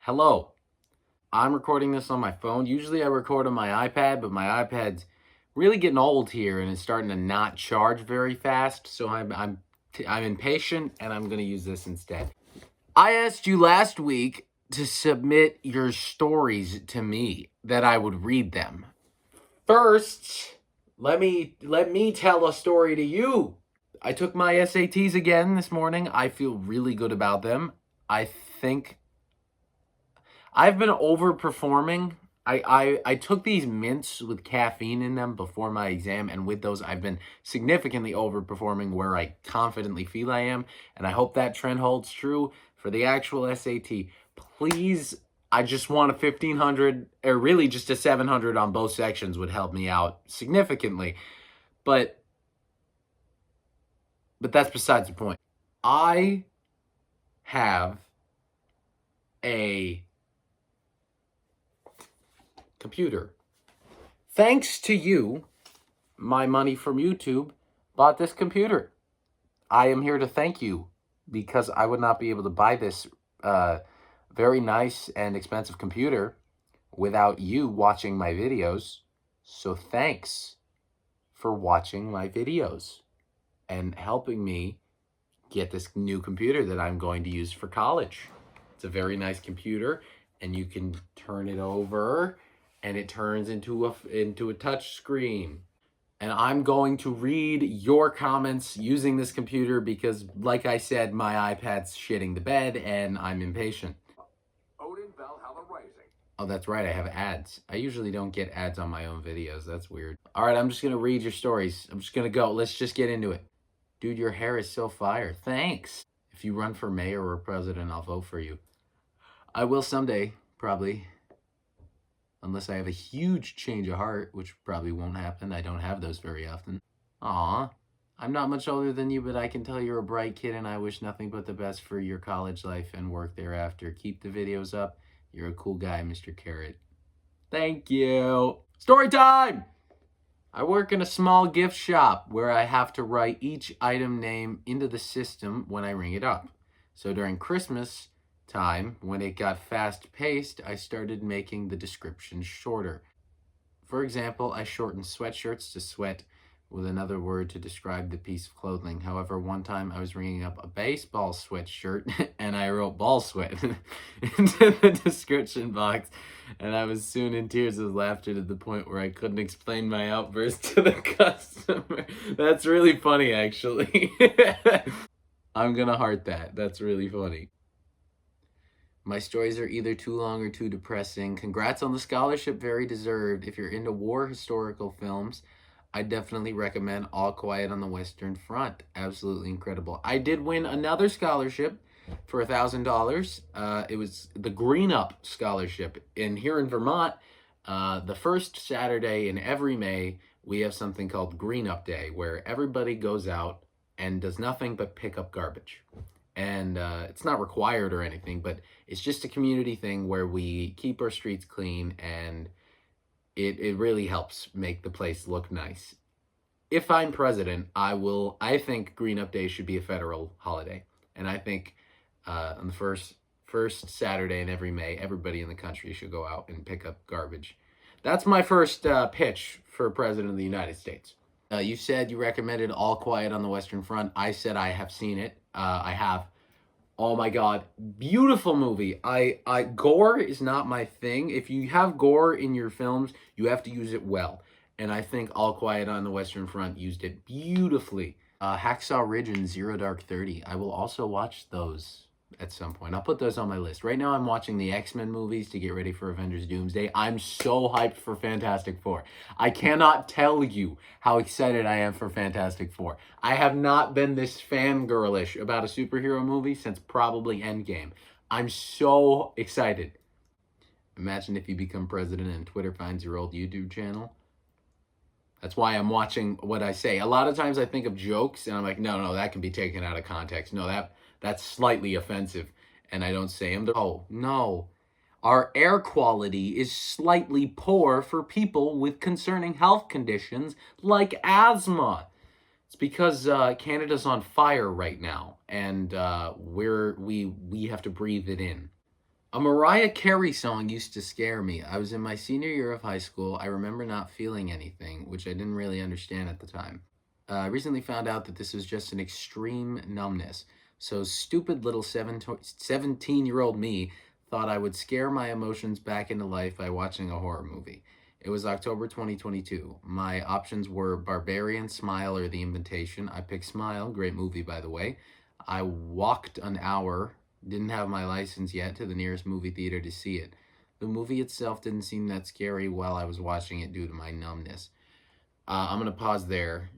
Hello. I'm recording this on my phone. Usually I record on my iPad, but my iPad's really getting old here and it's starting to not charge very fast. So I'm impatient and I'm going to use this instead. I asked you last week to submit your stories to me that I would read them. First, let me tell a story to you. I took my SATs again this morning. I feel really good about them. I think I've been overperforming. I took these mints with caffeine in them before my exam, and with those, I've been significantly overperforming where I confidently feel I am, and I hope that trend holds true for the actual SAT. Please, I just want a 1,500, or really just a 700 on both sections would help me out significantly. But that's besides the point. I have a computer. Thanks to you, my money from YouTube bought this computer. I am here to thank you because I would not be able to buy this very nice and expensive computer without you watching my videos. So thanks for watching my videos and helping me get this new computer that I'm going to use for college. It's a very nice computer, and you can turn it over and it turns into a touch screen. And I'm going to read your comments using this computer because, like I said, my iPad's shitting the bed and I'm impatient. Oh, that's right, I have ads. I usually don't get ads on my own videos. That's weird. All right, I'm just going to read your stories. I'm just going to go. Let's just get into it. Dude, your hair is so fire. Thanks. If you run for mayor or president, I'll vote for you. I will someday, probably. Unless I have a huge change of heart, which probably won't happen. I don't have those very often. Aw, I'm not much older than you, but I can tell you're a bright kid and I wish nothing but the best for your college life and work thereafter. Keep the videos up. You're a cool guy, Mr. Carrot. Thank you. Story time! I work in a small gift shop where I have to write each item name into the system when I ring it up. So during Christmas time, when it got fast-paced, I started making the description shorter. For example, I shortened sweatshirts to sweat with another word to describe the piece of clothing. However, one time I was ringing up a baseball sweatshirt and I wrote ball sweat into the description box, and I was soon in tears of laughter to the point where I couldn't explain my outburst to the customer. That's really funny, actually. I'm gonna heart that. That's really funny. My stories are either too long or too depressing. Congrats on the scholarship, very deserved. If you're into war historical films, I definitely recommend All Quiet on the Western Front. Absolutely incredible. I did win another scholarship for $1,000. It was the Green Up Scholarship. And here in Vermont, the first Saturday in every May, we have something called Green Up Day, where everybody goes out and does nothing but pick up garbage. And it's not required or anything, but it's just a community thing where we keep our streets clean, and it really helps make the place look nice. If I'm president, I think Green Up Day should be a federal holiday. And I think on the first Saturday in every May, everybody in the country should go out and pick up garbage. That's my first pitch for president of the United States. You said you recommended All Quiet on the Western Front. I said I have seen it. I have. Oh my God, beautiful movie. Gore is not my thing. If you have gore in your films, you have to use it well. And I think All Quiet on the Western Front used it beautifully. Hacksaw Ridge and Zero Dark 30. I will also watch those at some point. I'll put those on my list. Right now I'm watching the X-Men movies to get ready for Avengers Doomsday. I'm so hyped for Fantastic Four. I cannot tell you how excited I am for Fantastic Four. I have not been this fangirlish about a superhero movie since probably Endgame. I'm so excited. Imagine if you become president and Twitter finds your old YouTube channel. That's why I'm watching what I say. A lot of times I think of jokes and I'm like, no, that can be taken out of context. No, that's slightly offensive, and I don't say them. Oh, no. Our air quality is slightly poor for people with concerning health conditions like asthma. It's because Canada's on fire right now, and we have to breathe it in. A Mariah Carey song used to scare me. I was in my senior year of high school. I remember not feeling anything, which I didn't really understand at the time. I recently found out that this was just an extreme numbness. So stupid little 17-year-old me thought I would scare my emotions back into life by watching a horror movie. It was October 2022. My options were Barbarian, Smile, or The Invitation. I picked Smile, great movie by the way. I walked an hour, didn't have my license yet, to the nearest movie theater to see it. The movie itself didn't seem that scary while I was watching it due to my numbness. I'm gonna pause there.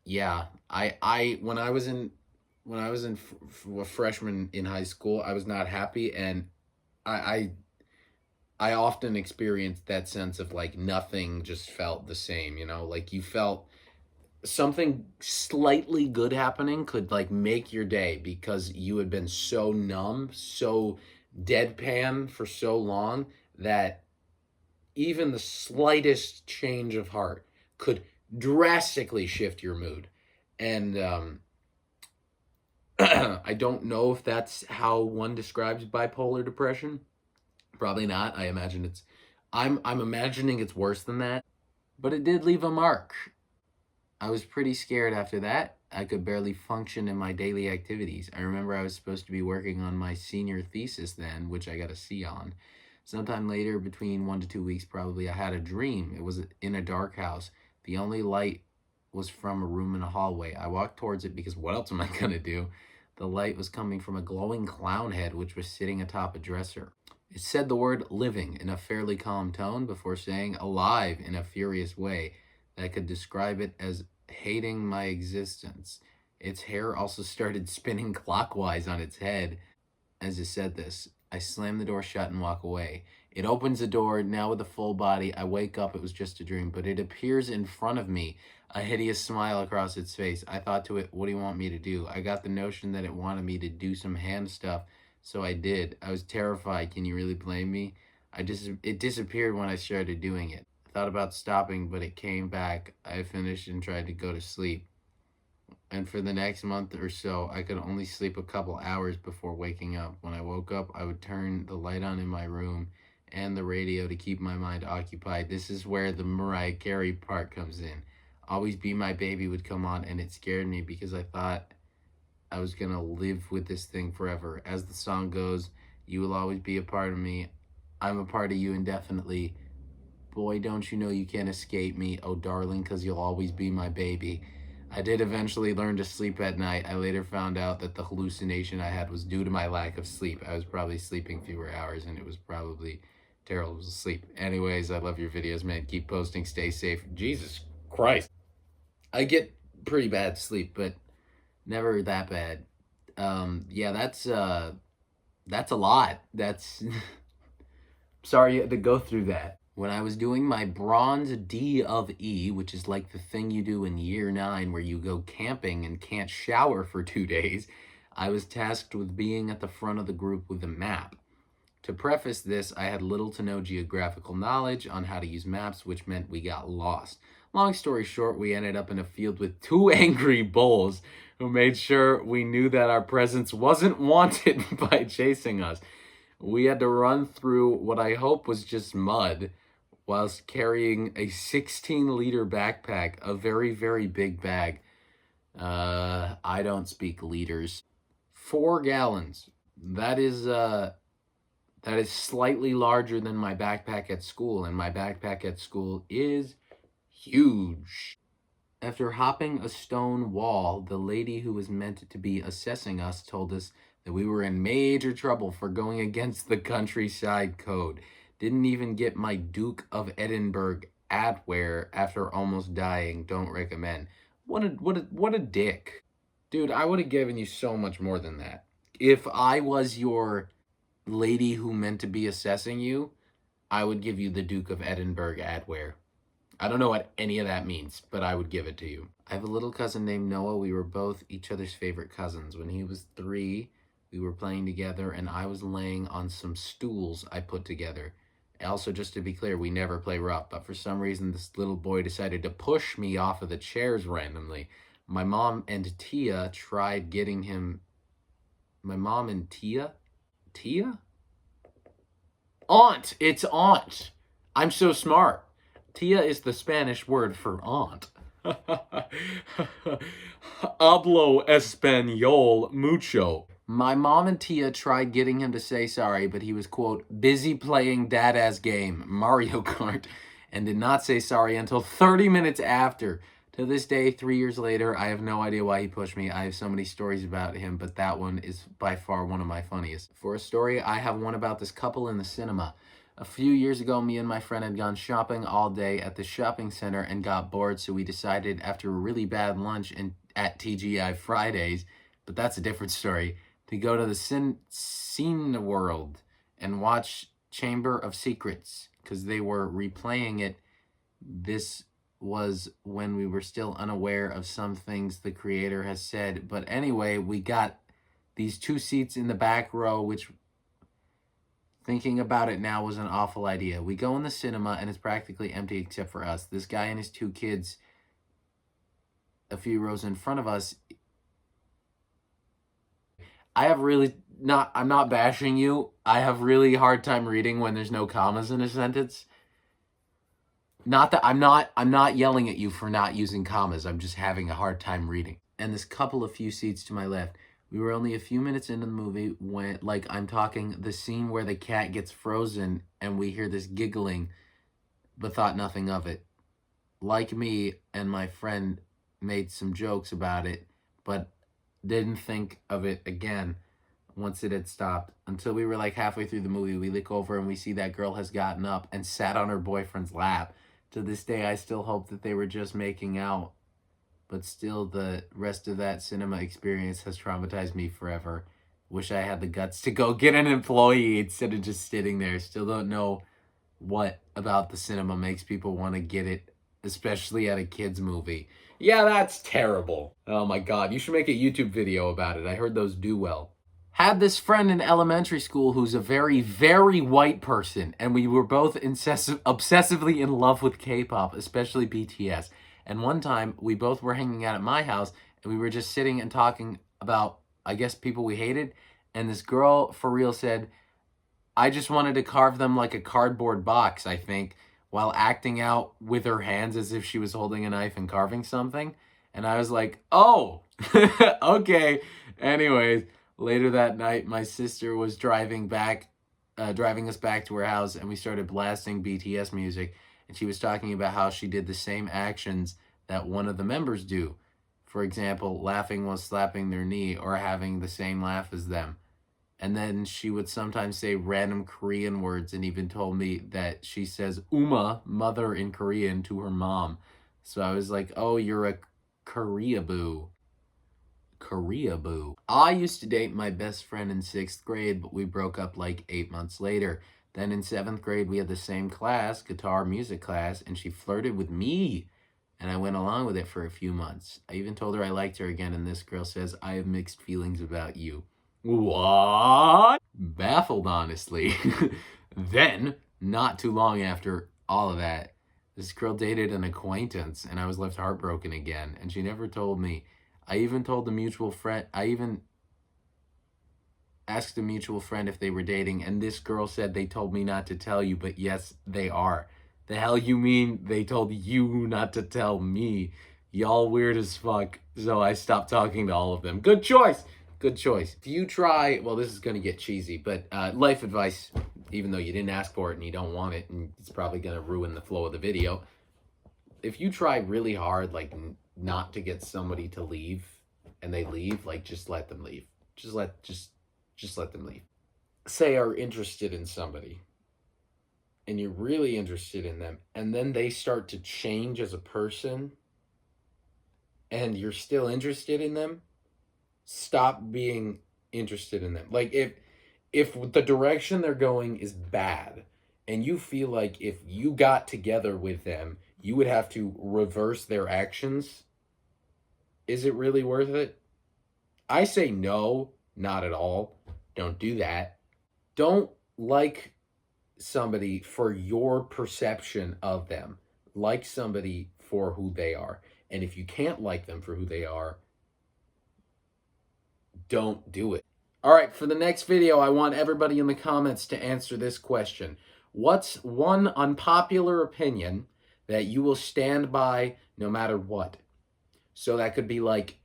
Yeah, I when I was in a freshman in high school, I was not happy, and I I often experienced that sense of like nothing just felt the same. You know, like you felt something slightly good happening could like make your day because you had been so numb, so deadpan for so long that even the slightest change of heart could drastically shift your mood. And I don't know if that's how one describes bipolar depression. Probably not. I imagine it's I'm imagining it's worse than that, but it did leave a mark. I was pretty scared after that. I could barely function in my daily activities. I remember I was supposed to be working on my senior thesis then, which I got a C on. Sometime later, between 1 to 2 weeks probably, I had a dream. It was in a dark house. The only light was from a room in a hallway. I walked towards it because what else am I going to do? The light was coming from a glowing clown head which was sitting atop a dresser. It said the word living in a fairly calm tone before saying alive in a furious way that could describe it as hating my existence. Its hair also started spinning clockwise on its head as it said this. I slam the door shut and walk away. It opens the door, now with a full body. I wake up, it was just a dream, but it appears in front of me, a hideous smile across its face. I thought to it, what do you want me to do? I got the notion that it wanted me to do some hand stuff, so I did. I was terrified. Can you really blame me? It disappeared when I started doing it. I thought about stopping, but it came back. I finished and tried to go to sleep. And for the next month or so, I could only sleep a couple hours before waking up. When I woke up, I would turn the light on in my room and the radio to keep my mind occupied. This is where the Mariah Carey part comes in. Always Be My Baby would come on, and it scared me because I thought I was going to live with this thing forever. As the song goes, you will always be a part of me. I'm a part of you indefinitely. Boy, don't you know you can't escape me, oh darling, 'cause you'll always be my baby. I did eventually learn to sleep at night. I later found out that the hallucination I had was due to my lack of sleep. I was probably sleeping fewer hours, and it was probably terrible sleep. Anyways, I love your videos, man. Keep posting. Stay safe. Jesus Christ. I get pretty bad sleep, but never that bad. Yeah, that's a lot. That's sorry you had to go through that. When I was doing my bronze D of E, which is like the thing you do in year 9 where you go camping and can't shower for 2 days, I was tasked with being at the front of the group with a map. To preface this, I had little to no geographical knowledge on how to use maps, which meant we got lost. Long story short, we ended up in a field with 2 angry bulls who made sure we knew that our presence wasn't wanted by chasing us. We had to run through what I hope was just mud whilst carrying a 16-liter backpack, a very, very big bag. I don't speak liters. 4 gallons. That is slightly larger than my backpack at school, and my backpack at school is huge. After hopping a stone wall, the lady who was meant to be assessing us told us that we were in major trouble for going against the countryside code. Didn't even get my Duke of Edinburgh adwear after almost dying. Don't recommend. What a dick. Dude, I would have given you so much more than that. If I was your lady who meant to be assessing you, I would give you the Duke of Edinburgh adwear. I don't know what any of that means, but I would give it to you. I have a little cousin named Noah. We were both each other's favorite cousins. When he was 3, we were playing together, and I was laying on some stools I put together. Also, just to be clear, we never play rough, but for some reason, this little boy decided to push me off of the chairs randomly. My mom and Tia tried getting him... My mom and Tia? Tia? Aunt. It's aunt. I'm so smart. Tia is the Spanish word for aunt. Hablo español mucho. My mom and Tia tried getting him to say sorry, but he was, quote, busy playing dad-ass game, Mario Kart, and did not say sorry until 30 minutes after. To this day, 3 years later, I have no idea why he pushed me. I have so many stories about him, but that one is by far one of my funniest. For a story, I have one about this couple in the cinema. A few years ago, me and my friend had gone shopping all day at the shopping center and got bored, so we decided after a really bad lunch at TGI Fridays, but that's a different story, to go to the Cine World and watch Chamber of Secrets, because they were replaying it. This was when we were still unaware of some things the creator has said. But anyway, we got these 2 seats in the back row, which, thinking about it now, was an awful idea. We go in the cinema and it's practically empty except for us. This guy and his 2 kids a few rows in front of us. I'm not bashing you. I have really hard time reading when there's no commas in a sentence. Not that I'm not yelling at you for not using commas. I'm just having a hard time reading. And this couple a few seats to my left, we were only a few minutes into the movie when, like, I'm talking the scene where the cat gets frozen and we hear this giggling, but thought nothing of it. Like me and my friend made some jokes about it, but didn't think of it again once it had stopped. Until we were like halfway through the movie, we look over and we see that girl has gotten up and sat on her boyfriend's lap. To this day, I still hope that they were just making out. But still, the rest of that cinema experience has traumatized me forever. Wish I had the guts to go get an employee instead of just sitting there. Still don't know what about the cinema makes people want to get it, especially at a kid's movie. Yeah, that's terrible. Oh my God, you should make a YouTube video about it. I heard those do well. Had this friend in elementary school who's a very, very white person, and we were both obsessively in love with K-pop, especially BTS. And one time, we both were hanging out at my house, and we were just sitting and talking about, I guess, people we hated. And this girl, for real, said, I just wanted to carve them like a cardboard box, I think, while acting out with her hands as if she was holding a knife and carving something. And I was like, oh, okay. Anyways, later that night, my sister was driving us back to her house, and we started blasting BTS music. And she was talking about how she did the same actions that one of the members do. For example, laughing while slapping their knee or having the same laugh as them. And then she would sometimes say random Korean words, and even told me that she says Uma, mother in Korean, to her mom. So I was like, oh, you're a Korea-boo. Korea-boo. I used to date my best friend in 6th grade, but we broke up like 8 months later. Then in 7th grade, we had the same class, guitar music class, and she flirted with me. And I went along with it for a few months. I even told her I liked her again, and this girl says, I have mixed feelings about you. What? Baffled, honestly. Then, not too long after all of that, this girl dated an acquaintance, and I was left heartbroken again, and she never told me. I even asked a mutual friend if they were dating, and this girl said they told me not to tell you, but yes, they are. The hell you mean they told you not to tell me? Y'all weird as fuck, so I stopped talking to all of them. Good choice. Good choice. If you try, well, this is going to get cheesy, but life advice, even though you didn't ask for it and you don't want it, and it's probably going to ruin the flow of the video. If you try really hard, like, not to get somebody to leave, and they leave, like, just let them leave. Just let them leave. Say are interested in somebody, and you're really interested in them, and then they start to change as a person, and you're still interested in them, stop being interested in them. Like, if the direction they're going is bad, and you feel like if you got together with them, you would have to reverse their actions, is it really worth it? I say no, not at all. Don't do that. Don't like somebody for your perception of them. Like somebody for who they are. And if you can't like them for who they are, don't do it. All right, for the next video, I want everybody in the comments to answer this question. What's one unpopular opinion that you will stand by no matter what? So that could be like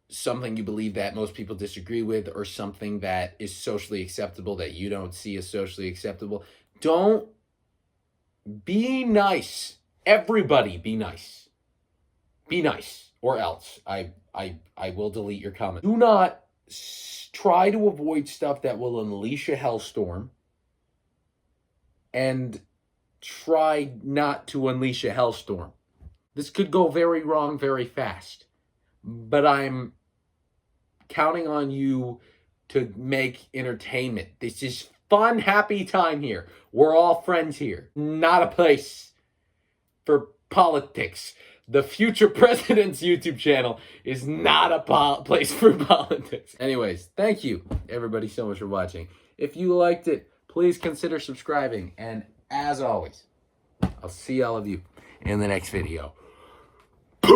something you believe that most people disagree with, or something that is socially acceptable that you don't see as socially acceptable. Don't be nice. Everybody be nice. Be nice, or else I will delete your comment. Do not try to avoid stuff that will unleash a hellstorm, and try not to unleash a hellstorm. This could go very wrong very fast, but I'm counting on you to make entertainment. This is fun, happy time here. We're all friends here. Not a place for politics. The future president's YouTube channel is not a place for politics. Anyways, thank you everybody so much for watching. If you liked it, please consider subscribing. And as always, I'll see all of you in the next video. Peace!